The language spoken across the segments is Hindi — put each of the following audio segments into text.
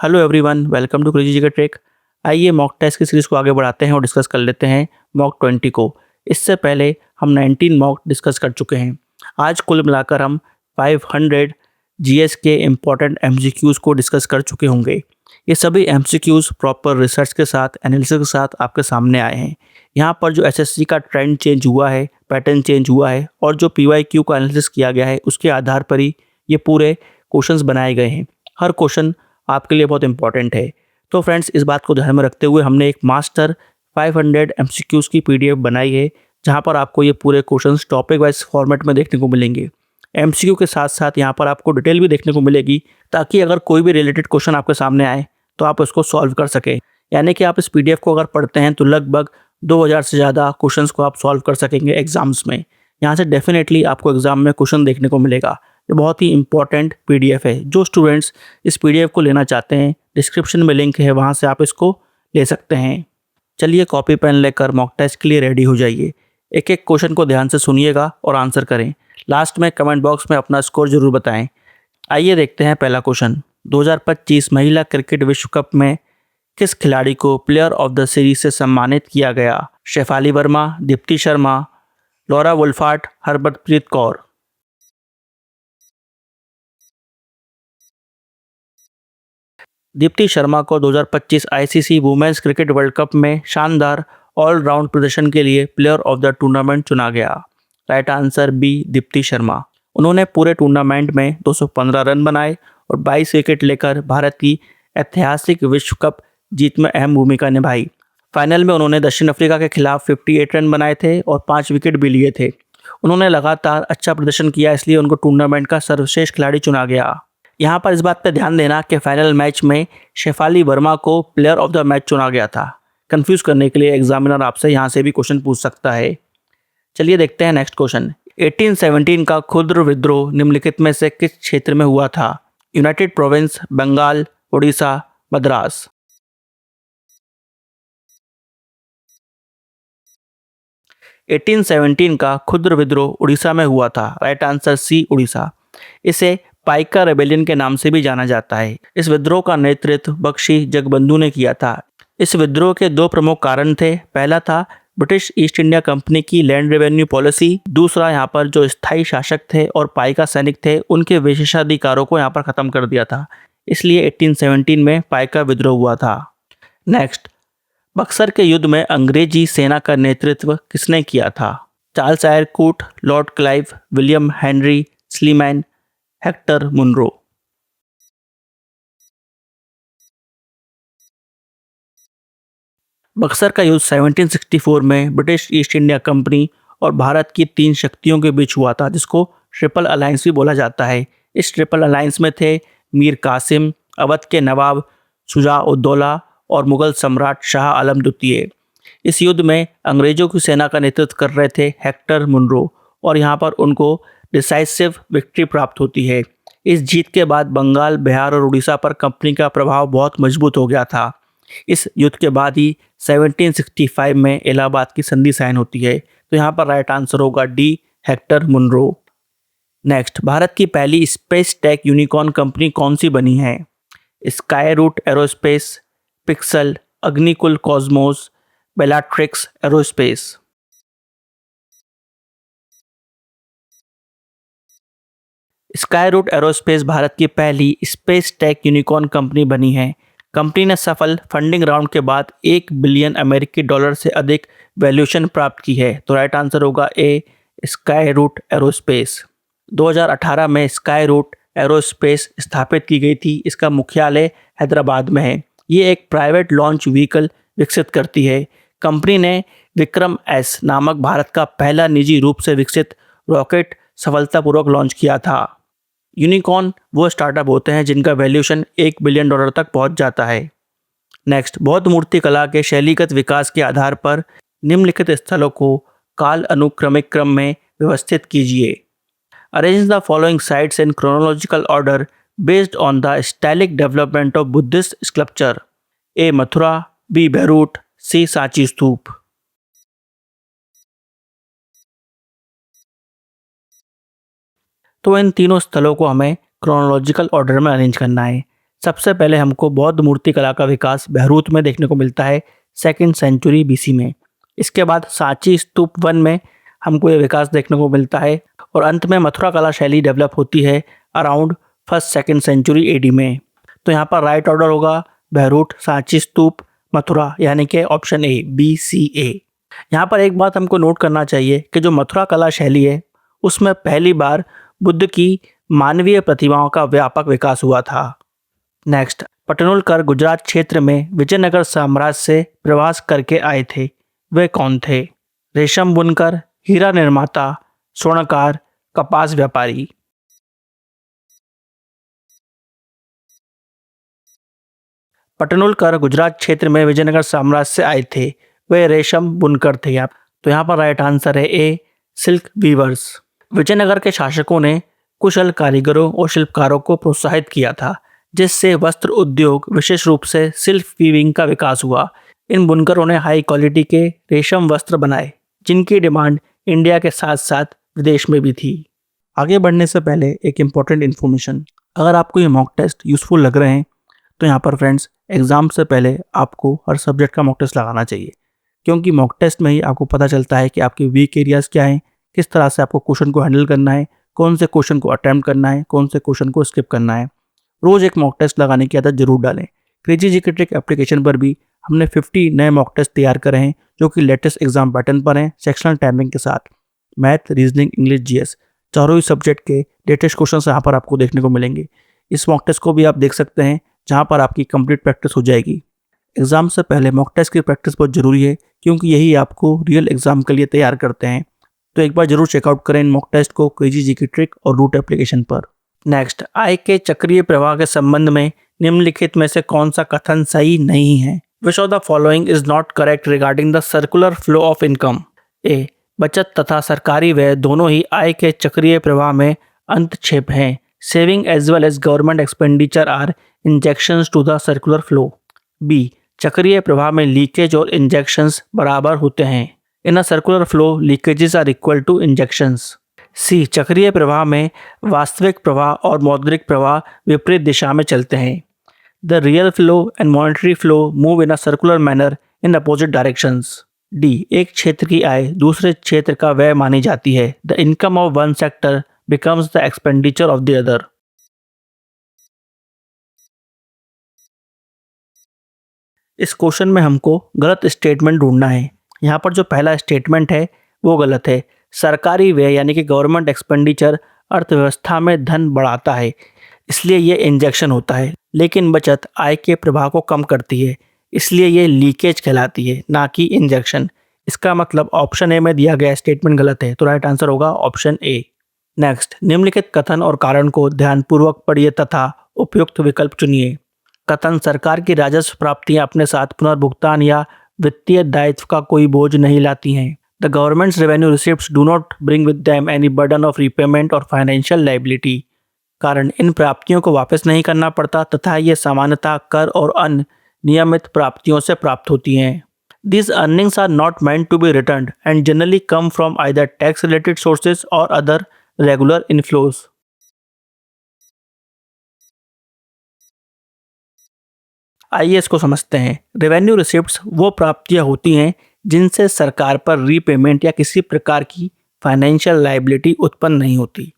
Hello everyone, welcome to crazy Jigar trek. आइए मॉक टेस्ट की सीरीज़ को आगे बढ़ाते हैं और डिस्कस कर लेते हैं मॉक 20 को। इससे पहले हम 19 मॉक डिस्कस कर चुके हैं। आज कुल मिलाकर हम 500 जीएस के इम्पॉर्टेंट एमसीक्यूज़ को डिस्कस कर चुके होंगे। ये सभी एमसीक्यूज़ प्रॉपर रिसर्च के साथ, एनालिसिस के साथ आपके सामने आए हैं। यहाँ पर जो एसएससी का ट्रेंड चेंज हुआ है, पैटर्न चेंज हुआ है और जो पीवाईक्यू का एनालिसिस किया गया है, उसके आधार पर ही ये पूरे क्वेश्चंस बनाए गए हैं। हर क्वेश्चन आपके लिए बहुत इंपॉर्टेंट है। तो फ्रेंड्स, इस बात को ध्यान में रखते हुए हमने एक मास्टर 500 एमसीक्यूज़ की पीडीएफ बनाई है, जहां पर आपको ये पूरे क्वेश्चंस टॉपिक वाइज फॉर्मेट में देखने को मिलेंगे। एमसीक्यू के साथ साथ यहाँ पर आपको डिटेल भी देखने को मिलेगी, ताकि अगर कोई भी रिलेटेड क्वेश्चन आपके सामने आए तो आप उसको सॉल्व कर सकें। यानी कि आप इस पीडीएफ को अगर पढ़ते हैं तो लगभग 2000 से ज़्यादा क्वेश्चंस को आप सॉल्व कर सकेंगे एग्जाम्स में। यहाँ से डेफिनेटली आपको एग्जाम में क्वेश्चन देखने को मिलेगा। ये बहुत ही इंपॉर्टेंट पीडीएफ है। जो स्टूडेंट्स इस पीडीएफ को लेना चाहते हैं, डिस्क्रिप्शन में लिंक है, वहाँ से आप इसको ले सकते हैं। चलिए कॉपी पेन लेकर मॉक टेस्ट के लिए रेडी हो जाइए। एक एक क्वेश्चन को ध्यान से सुनिएगा और आंसर करें। लास्ट में कमेंट बॉक्स में अपना स्कोर जरूर बताएं। आइए देखते हैं पहला क्वेश्चन। 2025 महिला क्रिकेट विश्व कप में किस खिलाड़ी को प्लेयर ऑफ द सीरीज से सम्मानित किया गया? Shefali Verma, Deepti Sharma, Laura Wolvaardt, Harmanpreet Kaur. दीप्ति शर्मा को 2025 ICC women's cricket world cup में शानदार ऑलराउंड प्रदर्शन के लिए प्लेयर ऑफ द टूर्नामेंट चुना गया। Right answer B, Deepti Sharma. उन्होंने पूरे टूर्नामेंट में 215 रन बनाए और 22 विकेट लेकर भारत की ऐतिहासिक विश्व कप जीत में अहम भूमिका निभाई। फाइनल में उन्होंने दक्षिण अफ्रीका के खिलाफ 58 रन बनाए थे और 5 विकेट भी लिए थे। उन्होंने लगातार अच्छा प्रदर्शन किया, इसलिए उनको टूर्नामेंट का सर्वश्रेष्ठ खिलाड़ी चुना गया। यहाँ पर इस बात पर ध्यान देना कि फाइनल मैच में शेफाली वर्मा को प्लेयर ऑफ द मैच चुना गया था। कंफ्यूज करने के लिए एग्जामिनर आपसे यहाँ से भी क्वेश्चन पूछ सकता है। चलिए देखते हैं नेक्स्ट क्वेश्चन। 1817 का क्षुद्र विद्रोह निम्नलिखित में से किस क्षेत्र में हुआ था? United Provinces, Bengal, Orissa, Madras. Eighteen 17 का क्षुद्र विद्रोह उड़ीसा में हुआ था। Right answer C, Orissa. इसे पाइका रेबेलियन के नाम से भी जाना जाता है। इस विद्रोह का नेतृत्व बख्शी जगबंधु ने किया था। इस विद्रोह के दो प्रमुख कारण थे। पहला था ब्रिटिश ईस्ट इंडिया कंपनी की लैंड रेवेन्यू पॉलिसी। दूसरा, यहाँ पर जो स्थायी शासक थे और पाइका सैनिक थे, उनके विशेषाधिकारों को यहाँ पर खत्म कर दिया था। इसलिए 1817 में पाइका विद्रोह हुआ था। नेक्स्ट, बक्सर के युद्ध में अंग्रेजी सेना का नेतृत्व किसने किया था? Charles Eyre Coote, Lord Clive, William Henry Sleeman, Hector Munro. Buxar का युद्ध 1764 में ब्रिटिश ईस्ट इंडिया कंपनी और भारत की तीन शक्तियों के बीच हुआ था, जिसको ट्रिपल अलायंस भी बोला जाता है। इस ट्रिपल अलायंस में थे मीर कासिम, अवध के नवाब शुजा उद्दौला और मुगल सम्राट शाह आलम द्वितीय। इस युद्ध में अंग्रेजों की सेना का नेतृत्व कर रहे थे हेक्टर मुनरो, और यहाँ पर उनको डिसाइसिव विक्ट्री प्राप्त होती है। इस जीत के बाद बंगाल, बिहार और उड़ीसा पर कंपनी का प्रभाव बहुत मजबूत हो गया था। इस युद्ध के बाद ही 1765 में इलाहाबाद की संधि साइन होती है। तो यहाँ पर राइट आंसर होगा D, Hector Munro. Next, Bharat की पहली स्पेस टेक यूनिकॉर्न कंपनी कौन सी बनी है? Skyroot Aerospace, Pixxel, Agnikul Cosmos, Bellatrix Aerospace. Skyroot Aerospace Bharat की पहली स्पेस टेक यूनिकॉर्न कंपनी बनी है। कंपनी ने सफल फंडिंग राउंड के बाद 1 बिलियन अमेरिकी डॉलर से अधिक वैल्यूएशन प्राप्त की है। तो राइट आंसर होगा ए, स्काई रूट एरोस्पेस। 2018 में स्काई रूट एरोस्पेस स्थापित की गई थी। इसका मुख्यालय हैदराबाद में है। ये एक प्राइवेट लॉन्च व्हीकल विकसित करती है। कंपनी ने विक्रम एस नामक भारत का पहला निजी रूप से विकसित रॉकेट सफलतापूर्वक लॉन्च किया था। यूनिकॉर्न वो स्टार्टअप होते हैं जिनका वैल्यूएशन 1 बिलियन डॉलर तक पहुंच जाता है। नेक्स्ट, बौद्ध मूर्ति कला के शैलीगत विकास के आधार पर निम्नलिखित स्थलों को काल अनुक्रमिक क्रम में व्यवस्थित कीजिए। Arrange the following sites in chronological order based on the stylistic development of Buddhist sculpture. A, Mathura, B, Bharhut, C, Sanchi stupa. तो इन तीनों स्थलों को हमें क्रोनोलॉजिकल ऑर्डर में अरेंज करना है। सबसे पहले हमको बौद्ध मूर्ति कला का विकास बहरूत में देखने को मिलता है 2nd सेंचुरी BC में। इसके बाद सांची स्तूप 1 में हमको ये विकास देखने को मिलता है और अंत में मथुरा कला शैली डेवलप होती है अराउंड 1st-2nd सेंचुरी AD में। तो यहाँ पर राइट ऑर्डर होगा बहरूट, सांची स्तूप, मथुरा, यानी कि ऑप्शन ए BCA। यहाँ पर एक बात हमको नोट करना चाहिए कि जो मथुरा कला शैली है उसमें पहली बार बुद्ध की मानवीय प्रतिमाओं का व्यापक विकास हुआ था। नेक्स्ट, पटनुलकर गुजरात क्षेत्र में विजयनगर साम्राज्य से प्रवास करके आए थे। वे कौन थे? रेशम बुनकर, हीरा निर्माता, स्वर्णकार, कपास व्यापारी। पटनुलकर गुजरात क्षेत्र में विजयनगर साम्राज्य से आए थे। वे रेशम बुनकर थे। तो यहाँ पर राइट आंसर है ए सिल्क वीवर्स। विजयनगर के शासकों ने कुशल कारीगरों और शिल्पकारों को प्रोत्साहित किया था, जिससे वस्त्र उद्योग विशेष रूप से सिल्क वीविंग का विकास हुआ। इन बुनकरों ने हाई क्वालिटी के रेशम वस्त्र बनाए, जिनकी डिमांड इंडिया के साथ साथ विदेश में भी थी। आगे बढ़ने से पहले एक इम्पॉर्टेंट इन्फॉर्मेशन, अगर आपको ये मॉक टेस्ट यूज़फुल लग रहे हैं तो यहाँ पर फ्रेंड्स एग्ज़ाम से पहले आपको हर सब्जेक्ट का मॉक टेस्ट लगाना चाहिए, क्योंकि मॉक टेस्ट में ही आपको पता चलता है कि आपके वीक एरियाज़ क्या हैं, किस तरह से आपको क्वेश्चन को हैंडल करना है, कौन से क्वेश्चन को अटैम्प्ट करना है, कौन से क्वेश्चन को स्किप करना है। रोज़ एक मॉक टेस्ट लगाने की आदत जरूर डालें। क्रेजी जीके ट्रिक एप्लीकेशन पर भी हमने 50 नए मॉक टेस्ट तैयार करे हैं, जो कि लेटेस्ट एग्जाम पैटर्न पर हैं, सेक्शनल टाइमिंग के साथ। मैथ, रीजनिंग, इंग्लिश, GS चारों ही सब्जेक्ट के लेटेस्ट क्वेश्चन यहाँ पर आपको देखने को मिलेंगे। इस मॉक टेस्ट को भी आप देख सकते हैं, जहाँ पर आपकी कंप्लीट प्रैक्टिस हो जाएगी। एग्जाम से पहले मॉक टेस्ट की प्रैक्टिस बहुत ज़रूरी है, क्योंकि यही आपको रियल एग्जाम के लिए तैयार करते हैं। तो एक बार जरूर चेकआउट करें इन मॉक टेस्ट को क्रेजी जीके ट्रिक और रूट एप्लीकेशन पर। नेक्स्ट, आय के चक्रीय प्रवाह के संबंध में निम्नलिखित में से कौन सा कथन सही नहीं है? Which of the following is not correct regarding the circular flow of income? A, बचत तथा सरकारी व्यय दोनों ही आय के चक्रीय प्रवाह में अंतक्षेप हैं। Saving as well as government expenditure are injections to the circular flow. B, चक्रीय प्रवाह में लीकेज और इंजेक्शंस बराबर होते हैं। In a circular flow leakages are equal to injections. C, चक्रीय प्रवाह में वास्तविक प्रवाह और मौद्रिक प्रवाह विपरीत दिशा में चलते हैं। The real flow and monetary flow move in a circular manner in opposite directions. D, एक क्षेत्र की आय दूसरे क्षेत्र का व्यय मानी जाती है। The income of one sector becomes the expenditure of the other. इस क्वेश्चन में हमको गलत स्टेटमेंट ढूंढना है। यहाँ पर जो पहला स्टेटमेंट है वो गलत है। सरकारी व्यय यानी कि गवर्नमेंट एक्सपेंडिचर अर्थव्यवस्था में धन बढ़ाता है, इसलिए ये इंजेक्शन होता है। लेकिन बचत आय के प्रभाव को कम करती है, इसलिए ये लीकेज कहलाती है, ना कि इंजेक्शन। इसका मतलब ऑप्शन ए में दिया गया स्टेटमेंट गलत है। तो राइट आंसर होगा ऑप्शन ए। नेक्स्ट, निम्नलिखित कथन और कारण को ध्यानपूर्वक पढ़िए तथा उपयुक्त विकल्प चुनिए। कथन, सरकार की राजस्व प्राप्तियां अपने साथ पुनर्भुगतान या वित्तीय दायित्व का कोई बोझ नहीं लाती हैं। The governments revenue receipts do not bring with them any burden of repayment और फाइनेंशियल लायबिलिटी। कारण, इन प्राप्तियों को वापस नहीं करना पड़ता तथा ये सामान्यतः कर और अन्य नियमित प्राप्तियों से प्राप्त होती हैं। These earnings are not meant to be returned and generally come from either tax related sources or other regular inflows. आइए इसको समझते हैं। रेवेन्यू रिसिप्ट्स वो प्राप्तियां होती हैं जिनसे सरकार पर रीपेमेंट या किसी प्रकार की फाइनेंशियल लायबिलिटी उत्पन्न नहीं होती।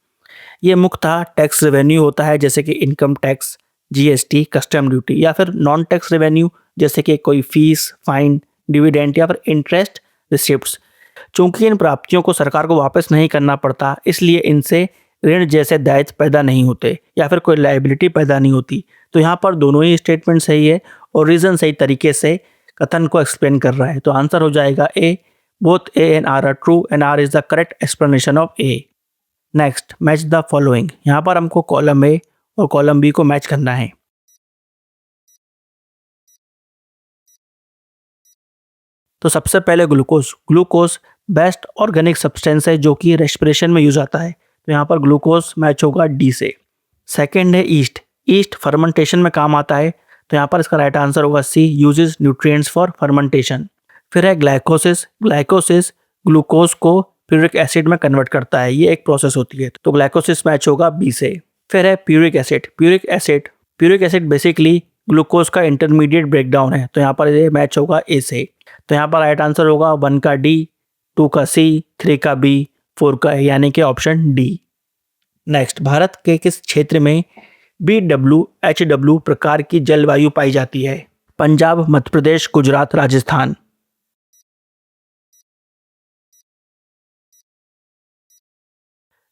ये मुख्यतः टैक्स रेवेन्यू होता है, जैसे कि income tax, GST, custom duty, या फिर नॉन टैक्स रेवेन्यू जैसे कि कोई फीस, फाइन, डिविडेंड या फिर इंटरेस्ट रिसिप्ट्स। चूंकि इन प्राप्तियों को सरकार को वापस नहीं करना पड़ता, इसलिए इनसे ऋण जैसे दायित्व पैदा नहीं होते या फिर कोई लायबिलिटी पैदा नहीं होती। तो यहाँ पर दोनों ही स्टेटमेंट सही है और रीजन सही तरीके से कथन को एक्सप्लेन कर रहा है। तो आंसर हो जाएगा A. Both A and R are true and R is the correct explanation of A. Next, match the following. यहाँ पर हमको कॉलम ए और कॉलम बी को मैच करना है। तो सबसे पहले ग्लूकोज बेस्ट ऑर्गेनिक सब्सटेंस है जो कि रेस्पिरेशन में यूज आता है। तो यहाँ पर ग्लूकोज मैच होगा डी से। सेकंड है ईस्ट फर्मेंटेशन में काम आता है। तो यहाँ पर इसका राइट आंसर होगा सी, यूजेस न्यूट्रिएंट्स फॉर फर्मेंटेशन। फिर है ग्लाइकोसिस ग्लूकोज को प्यूरिक एसिड में कन्वर्ट करता है, ये एक प्रोसेस होती है। तो ग्लाइकोसिस मैच होगा बी से। फिर है प्यूरिक एसिड प्यूरिक एसिड बेसिकली ग्लूकोज का इंटरमीडिएट ब्रेकडाउन है, तो यहाँ पर ये मैच होगा ए से। तो यहाँ पर राइट आंसर होगा 1 का डी, 2 का सी, 3 का बी, 4 का ए, यानी कि ऑप्शन डी। नेक्स्ट, भारत के किस क्षेत्र में BWHW प्रकार की जलवायु पाई जाती है? पंजाब, मध्य प्रदेश, गुजरात, राजस्थान।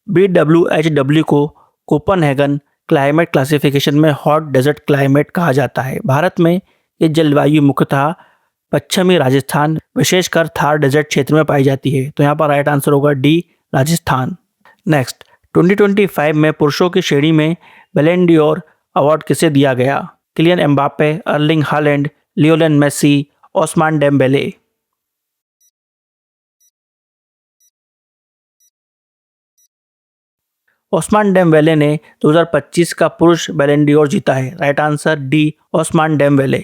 BWHW को कोपनहेगन क्लाइमेट क्लासिफिकेशन में हॉट डेजर्ट क्लाइमेट कहा जाता है। भारत में ये जलवायु मुख्यतः पश्चिमी राजस्थान, विशेषकर थार डेजर्ट क्षेत्र में पाई जाती है। तो यहाँ पर राइट आंसर होगा डी, राजस्थान। नेक्स्ट, 2025 में पुरुषों की श्रेणी में बैलन ड'ओर अवार्ड किसे दिया गया? Kylian Mbappe, Erling Haaland, Lionel Messi, Ousmane Dembele. Ousmane Dembele ने 2025 का पुरुष बैलन ड'ओर जीता है। Right answer D, Ousmane Dembele.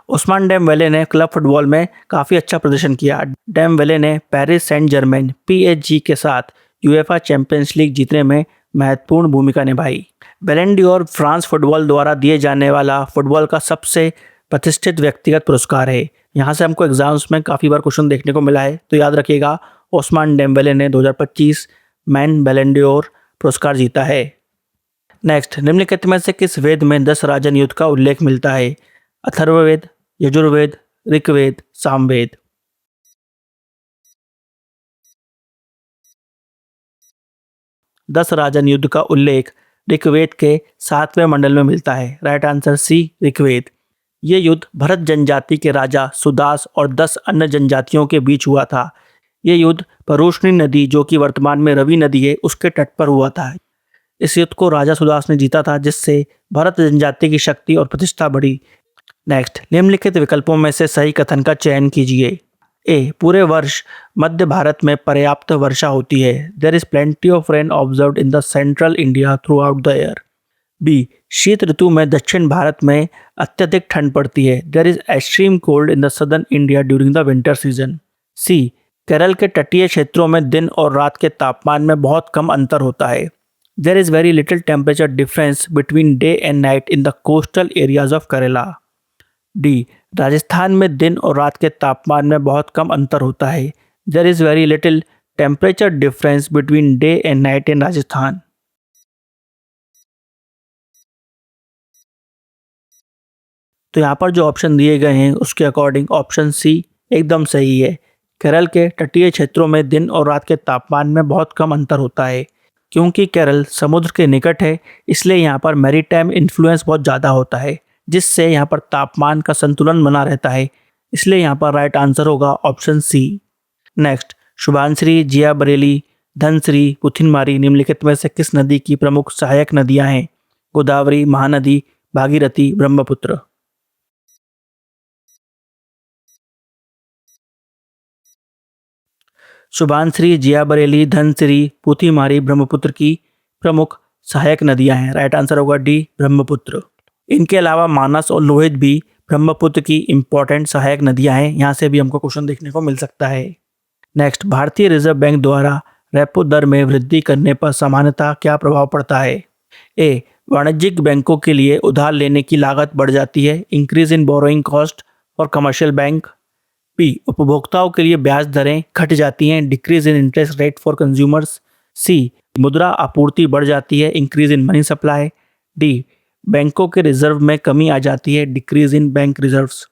Ousmane Dembele ने क्लब फुटबॉल में काफ़ी अच्छा प्रदर्शन किया। डेम्बेले ने पेरिस सेंट जर्मेन PSG के साथ यूएफा चैंपियंस लीग जीतने में महत्वपूर्ण भूमिका निभाई। बैलन ड'ओर फ्रांस फुटबॉल द्वारा दिए जाने वाला फुटबॉल का सबसे प्रतिष्ठित व्यक्तिगत पुरस्कार है। यहाँ से हमको एग्जाम्स में काफ़ी बार क्वेश्चन देखने को मिला है, तो याद रखिएगा ओस्मान डेम्बेले ने 2025 मैन बैलन ड'ओर पुरस्कार जीता है। नेक्स्ट, निम्नलिखित में से किस वेद में 10 राजन युद्ध का उल्लेख मिलता है? अथर्ववेद, यजुर्वेद, ऋग्वेद, सामवेद। दस राजन युद्ध का उल्लेख ऋग्वेद के 7वें मंडल में मिलता है। Right answer C, Rigveda. ये युद्ध भरत जनजाति के राजा सुदास और 10 अन्य जनजातियों के बीच हुआ था। ये युद्ध परुष्णी नदी, जो कि वर्तमान में रवि नदी है, उसके तट पर हुआ था। इस युद्ध को राजा सुदास ने जीता था, जिससे भरत जनजाति की शक्ति और प्रतिष्ठा बढ़ी। नेक्स्ट, निम्नलिखित विकल्पों में से सही कथन का चयन कीजिए। ए, पूरे वर्ष मध्य भारत में पर्याप्त वर्षा होती है। There is plenty of rain observed in the central India throughout the year. B, शीत ऋतु में दक्षिण भारत में अत्यधिक ठंड पड़ती है। There is extreme cold in the southern India during the winter season. C, Kerala के तटीय क्षेत्रों में दिन और रात के तापमान में बहुत कम अंतर होता है। There is very little temperature difference between day and night in the coastal areas of Kerala. D, Rajasthan में दिन और रात के तापमान में बहुत कम अंतर होता है। There is very little temperature difference between day and night in Rajasthan. तो यहाँ पर जो ऑप्शन दिए गए हैं उसके अकॉर्डिंग ऑप्शन सी एकदम सही है। केरल के तटीय क्षेत्रों में दिन और रात के तापमान में बहुत कम अंतर होता है। क्योंकि केरल समुद्र के निकट है, इसलिए यहाँ पर मैरीटाइम इन्फ्लुएंस बहुत ज़्यादा होता है, जिससे यहाँ पर तापमान का संतुलन बना रहता है। इसलिए यहाँ पर राइट आंसर होगा ऑप्शन सी। नेक्स्ट, शुभांश्री, जिया बरेली, धनश्री, पुथिनमारी निम्नलिखित में से किस नदी की प्रमुख सहायक नदियाँ हैं? गोदावरी, महानदी, भागीरथी, ब्रह्मपुत्र। शुभांश्री, जिया बरेली, धनसिरी, पुथिमारी ब्रह्मपुत्र की प्रमुख सहायक नदियां हैं। राइट आंसर होगा डी, ब्रह्मपुत्र। इनके अलावा मानस और लोहित भी ब्रह्मपुत्र की इंपॉर्टेंट सहायक नदियां हैं। यहाँ से भी हमको क्वेश्चन देखने को मिल सकता है। नेक्स्ट, भारतीय रिजर्व बैंक द्वारा रेपो दर में वृद्धि करने पर सामान्यतः क्या प्रभाव पड़ता है? ए, वाणिज्यिक बैंकों के लिए उधार लेने की लागत बढ़ जाती है, increase in borrowing cost for commercial bank. B, उपभोक्ताओं के लिए ब्याज दरें घट जाती हैं, decrease in interest rate for consumers. C, मुद्रा आपूर्ति बढ़ जाती है, increase in money supply. D, बैंकों के रिजर्व में कमी आ जाती है, डिक्रीज इन बैंक रिजर्व्स।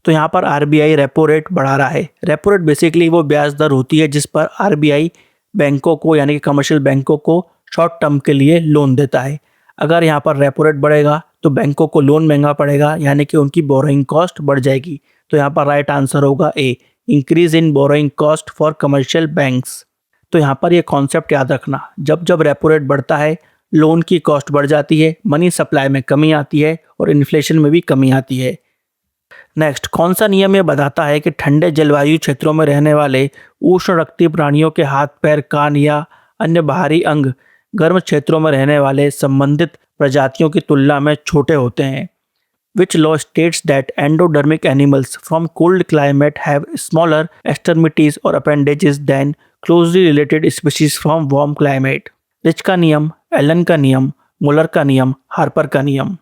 तो यहाँ पर आरबीआई रेपो रेट बढ़ा रहा है। रेपो रेट बेसिकली वो ब्याज दर होती है जिस पर आरबीआई बैंकों को यानी कि कमर्शियल बैंकों को शॉर्ट टर्म के लिए लोन देता है। अगर यहाँ पर रेपो रेट बढ़ेगा तो बैंकों को लोन महंगा पड़ेगा, यानी कि उनकी बोरोइंग कॉस्ट बढ़ जाएगी। तो यहाँ पर राइट आंसर होगा A, increase in borrowing cost for commercial banks. तो यहाँ पर ये कॉन्सेप्ट याद रखना, जब जब रेपो रेट बढ़ता है लोन की कॉस्ट बढ़ जाती है, मनी सप्लाई में कमी आती है और इन्फ्लेशन में भी कमी आती है। नेक्स्ट, कौन सा नियम ये बताता है कि ठंडे जलवायु क्षेत्रों में रहने वाले उष्ण रक्ती प्राणियों के हाथ, पैर, कान या अन्य बाहरी अंग गर्म क्षेत्रों में रहने वाले संबंधित प्रजातियों की तुलना में छोटे होते हैं? Which law states that endodermic animals from cold climate have smaller extremities or appendages than closely related species from warm climate? Rich का नियम, एलन का नियम, मुलर का नियम, हार्पर का नियम।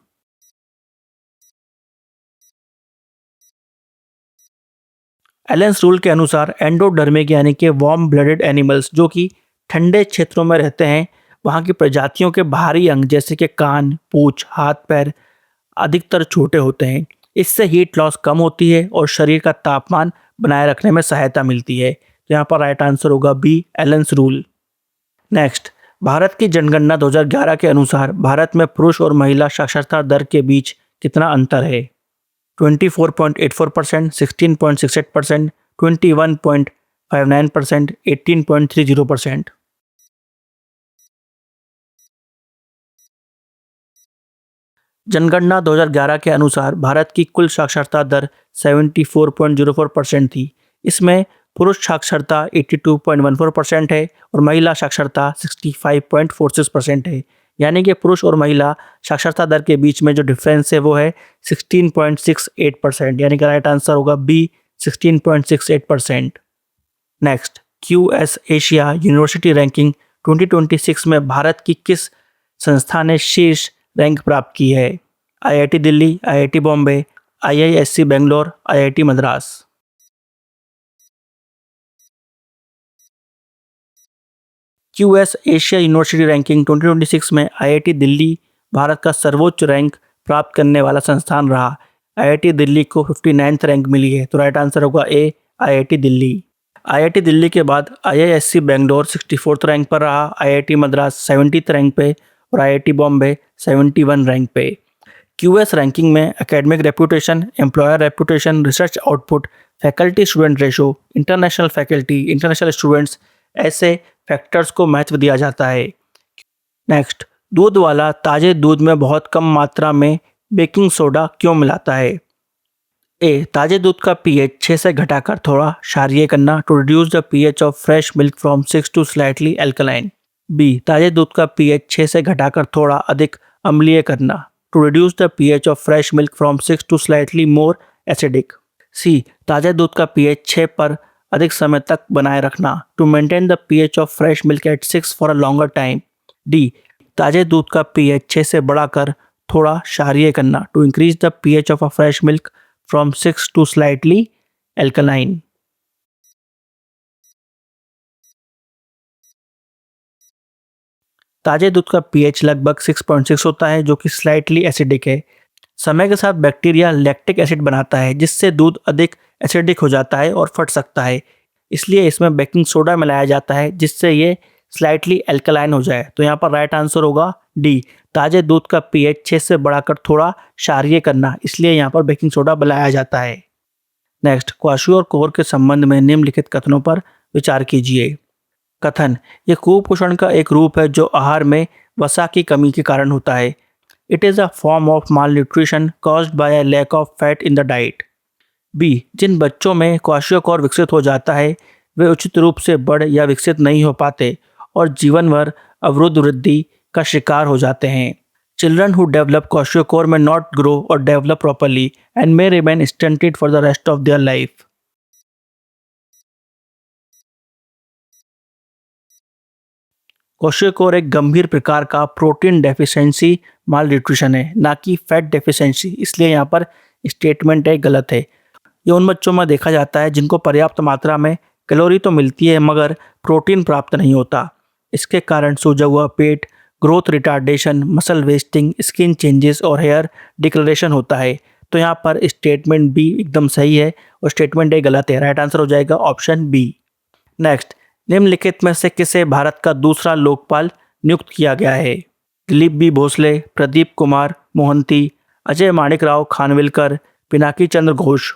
एलेंस रूल के अनुसार एंडोडर्मिक यानी कि वार्म ब्लडेड एनिमल्स जो कि ठंडे क्षेत्रों में रहते हैं, वहाँ की प्रजातियों के बाहरी अंग जैसे कि कान, पूंछ, हाथ पैर अधिकतर छोटे होते हैं। इससे हीट लॉस कम होती है और शरीर का तापमान बनाए रखने में सहायता मिलती है। तो यहाँ पर राइट आंसर होगा B, Allen's rule. Next, Bharat की जनगणना 2011 के अनुसार भारत में पुरुष और महिला साक्षरता दर के बीच कितना अंतर है? 24.84%, 16.68%, 21.59%, 18.30%। जनगणना 2011 के अनुसार भारत की कुल साक्षरता दर 74.04% थी। इसमें पुरुष साक्षरता 82.14% है और महिला साक्षरता 65.46% है। यानी कि पुरुष और महिला साक्षरता दर के बीच में जो डिफरेंस है वो है 16.68%, यानी कि राइट आंसर होगा B, 16.68%। Next, QS Asia university ranking 2026 में भारत की किस संस्था ने शीर्ष रैंक प्राप्त की है? IIT Delhi, IIT Bombay, IISc Bangalore, IIT Madras. QS Asia university ranking 2026 में IIT दिल्ली भारत का सर्वोच्च रैंक प्राप्त करने वाला संस्थान रहा। IIT दिल्ली को 59th रैंक मिली है। तो राइट आंसर होगा ए, IIT दिल्ली। IIT दिल्ली के बाद IISc बेंगलोर 64th रैंक पर रहा, IIT मद्रास 70th रैंक पे और IIT बॉम्बे 71 रैंक पे। QS रैंकिंग में academic reputation, employer reputation, research output, faculty student ratio, international faculty, international students ऐसे फैक्टर्स को महत्व दिया जाता है। नेक्स्ट, दूध वाला ताजे दूध में बहुत कम मात्रा में बेकिंग सोडा क्यों मिलाता है? ए, ताजे दूध का pH 6 से घटाकर थोड़ा क्षारीय करना, to reduce the pH of fresh milk from 6 to slightly alkaline. B, ताजे दूध का pH 6 से घटाकर थोड़ा अधिक अम्लीय करना, to reduce the pH of fresh milk from 6 to slightly more acidic. C, ताजे दूध का pH 6 पर अधिक समय तक बनाए रखना, to maintain the pH of fresh milk at 6 for a longer time. D, ताजे दूध का pH 6 से बढ़ाकर थोड़ा क्षारीय करना, to increase the pH of a fresh milk from 6 to slightly alkaline. ताजे दूध का pH लगभग 6.6 होता है जो कि स्लाइटली एसिडिक है। समय के साथ बैक्टीरिया लैक्टिक एसिड बनाता है जिससे दूध अधिक एसिडिक हो जाता है और फट सकता है। इसलिए इसमें बेकिंग सोडा मिलाया जाता है जिससे ये स्लाइटली एल्कलाइन हो जाए। तो यहाँ पर राइट आंसर होगा डी, ताजे दूध का pH 6 से बढ़ाकर थोड़ा क्षारीय करना, इसलिए यहाँ पर बेकिंग सोडा मिलाया जाता है। नेक्स्ट, क्वाशी और कोहर के संबंध में निम्नलिखित कथनों पर विचार कीजिए। कथन, ये कुपोषण का एक रूप है जो आहार में वसा की कमी के कारण होता है। It is a form of malnutrition caused by a lack of fat in the diet. B, जिन बच्चों में क्वाशियोकोर विकसित हो जाता है वे उचित रूप से बढ़ या विकसित नहीं हो पाते और जीवन भर अवरुद्ध वृद्धि का शिकार हो जाते हैं। Children who develop kwashiorkor may not grow और develop properly and may remain stunted for the rest of their life. Kwashiorkor एक गंभीर प्रकार का प्रोटीन डेफिशिएंसी माल न्यूट्रिशन है, ना कि फैट डेफिशिएंसी, इसलिए यहाँ पर स्टेटमेंट है गलत है। ये उन बच्चों में देखा जाता है जिनको पर्याप्त मात्रा में कैलोरी तो मिलती है मगर प्रोटीन प्राप्त नहीं होता। इसके कारण सूजा हुआ पेट, growth retardation, muscle wasting, skin changes और हेयर डिकलरेशन होता है। तो यहाँ पर स्टेटमेंट बी एकदम सही है और स्टेटमेंट ए गलत है। राइट आंसर हो जाएगा ऑप्शन बी। नेक्स्ट, निम्नलिखित में से किसे भारत का दूसरा लोकपाल नियुक्त किया गया है? दिलीप बी भोसले, प्रदीप कुमार मोहंती, अजय माणिकराव खानविलकर, पिनाकी चंद्र घोष।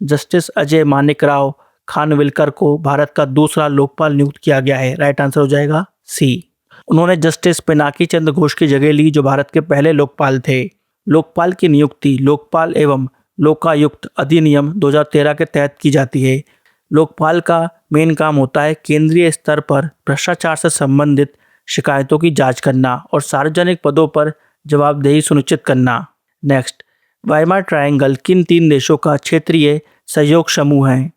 जस्टिस अजय माणिकराव खानविलकर को भारत का दूसरा लोकपाल नियुक्त किया गया है। राइट आंसर हो जाएगा सी। उन्होंने जस्टिस पिनाकी चंद्र घोष की जगह ली जो भारत के पहले लोकपाल थे। लोकपाल की नियुक्ति लोकपाल एवं लोकायुक्त अधिनियम 2013 के तहत की जाती है। लोकपाल का मेन काम होता है केंद्रीय स्तर पर भ्रष्टाचार से संबंधित शिकायतों की जांच करना और सार्वजनिक पदों पर जवाबदेही सुनिश्चित करना। नेक्स्ट, वाइमार ट्रायंगल किन 3 देशों का क्षेत्रीय सहयोग समूह है?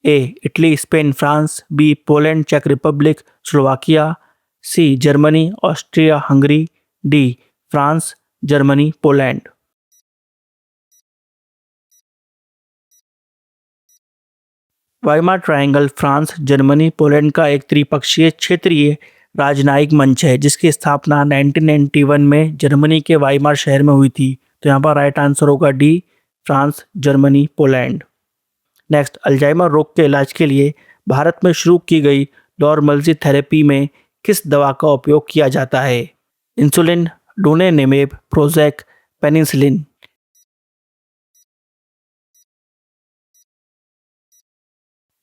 A Italy, Spain, France, B Poland, चेक Republic, Slovakia, C Germany, Austria, Hungary, D France, Germany, Poland. Weimar Triangle France, Germany, Poland का एक त्रिपक्षीय क्षेत्रीय राजनयिक मंच है जिसकी स्थापना 1991 में जर्मनी के वाइमार शहर में हुई थी। तो यहाँ पर राइट आंसर होगा D France, Germany, Poland. Next, Alzheimer रोग के इलाज के लिए भारत में शुरू की गई नॉर्मल्जी थेरेपी में किस दवा का उपयोग किया जाता है? Insulin, donanemab, Prozac, penicillin.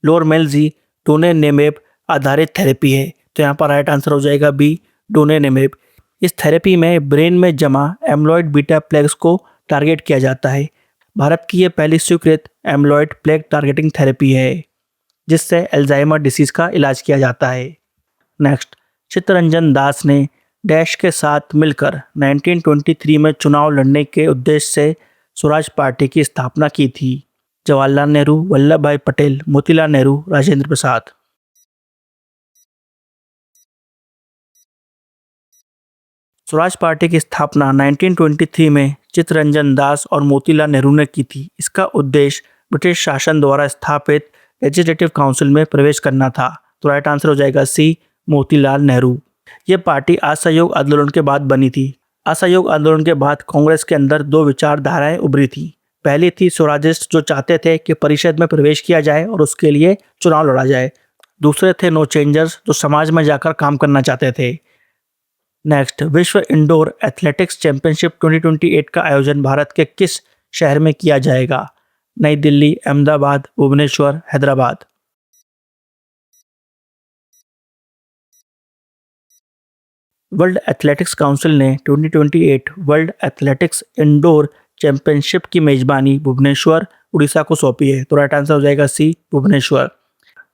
लोरमेल्जी डोनेनेमेब आधारित थेरेपी है। तो यहाँ पर राइट आंसर हो जाएगा बी डोनेनेमेब। इस थेरेपी में ब्रेन में जमा एम्लोइड बीटा प्लेक्स को टारगेट किया जाता है। भारत की यह पहली स्वीकृत एम्लोइड प्लेक टारगेटिंग थेरेपी है जिससे अल्जाइमर डिसीज का इलाज किया जाता है। नेक्स्ट, चित्तरंजन दास ने डैश के साथ मिलकर 1923 में चुनाव लड़ने के उद्देश्य से स्वराज पार्टी की स्थापना की थी। जवाहरलाल नेहरू, वल्लभ भाई पटेल, मोतीलाल नेहरू, राजेंद्र प्रसाद। स्वराज पार्टी की स्थापना 1923 में चित्तरंजन दास और मोतीलाल नेहरू ने की थी। इसका उद्देश्य ब्रिटिश शासन द्वारा स्थापित लेजिस्लेटिव काउंसिल में प्रवेश करना था। तो राइट आंसर हो जाएगा सी मोतीलाल नेहरू। यह पार्टी असहयोग आंदोलन के बाद बनी थी। असहयोग आंदोलन के बाद कांग्रेस के अंदर 2 विचारधाराएं उभरी थी। पहली थी स्वराजिस्ट जो चाहते थे कि परिषद में प्रवेश किया जाए और उसके लिए चुनाव लड़ा जाए। दूसरे थे नो चेंजर्स जो समाज में जाकर काम करना चाहते थे। नेक्स्ट, विश्व इंडोर एथलेटिक्स चैंपियनशिप 2028 का आयोजन भारत के किस शहर में किया जाएगा? नई Delhi, Ahmedabad, Bhubaneswar, Hyderabad. World Athletics Council ने 2028 वर्ल्ड एथलेटिक्स इंडोर चैंपियनशिप की मेजबानी भुवनेश्वर, उड़ीसा को सौंपी है। तो राइट आंसर हो जाएगा सी भुवनेश्वर।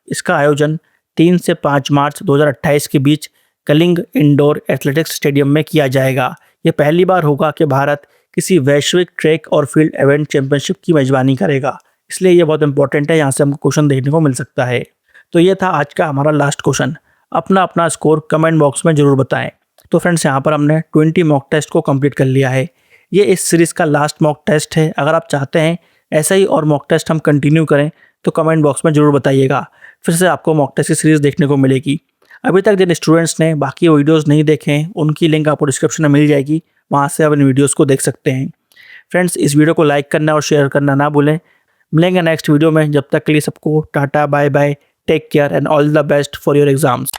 इसका आयोजन 3 से 5 मार्च 2028 के बीच कलिंग इंडोर एथलेटिक्स स्टेडियम में किया जाएगा। यह पहली बार होगा कि भारत किसी वैश्विक ट्रैक और फील्ड इवेंट चैंपियनशिप की मेजबानी करेगा, इसलिए यह बहुत इंपॉर्टेंट है। यहाँ से हमको क्वेश्चन देखने को मिल सकता है। तो ये था आज का हमारा लास्ट क्वेश्चन। अपना स्कोर कमेंट बॉक्स में जरूर बताएं। तो फ्रेंड्स, यहाँ पर हमने 20 मॉक टेस्ट को कंप्लीट कर लिया है। ये इस सीरीज़ का लास्ट मॉक टेस्ट है। अगर आप चाहते हैं ऐसा ही और मॉक टेस्ट हम कंटिन्यू करें तो कमेंट बॉक्स में ज़रूर बताइएगा। फिर से आपको मॉक टेस्ट की सीरीज़ देखने को मिलेगी। अभी तक जिन स्टूडेंट्स ने बाकी वीडियोस नहीं देखे हैं उनकी लिंक आपको डिस्क्रिप्शन में मिल जाएगी, वहाँ से आप इन वीडियोस को देख सकते हैं। फ्रेंड्स, इस वीडियो को लाइक करना और शेयर करना ना भूलें। मिलेंगे नेक्स्ट वीडियो में। जब तक के लिए सबको tata, bye bye, take care and all the best for your exams.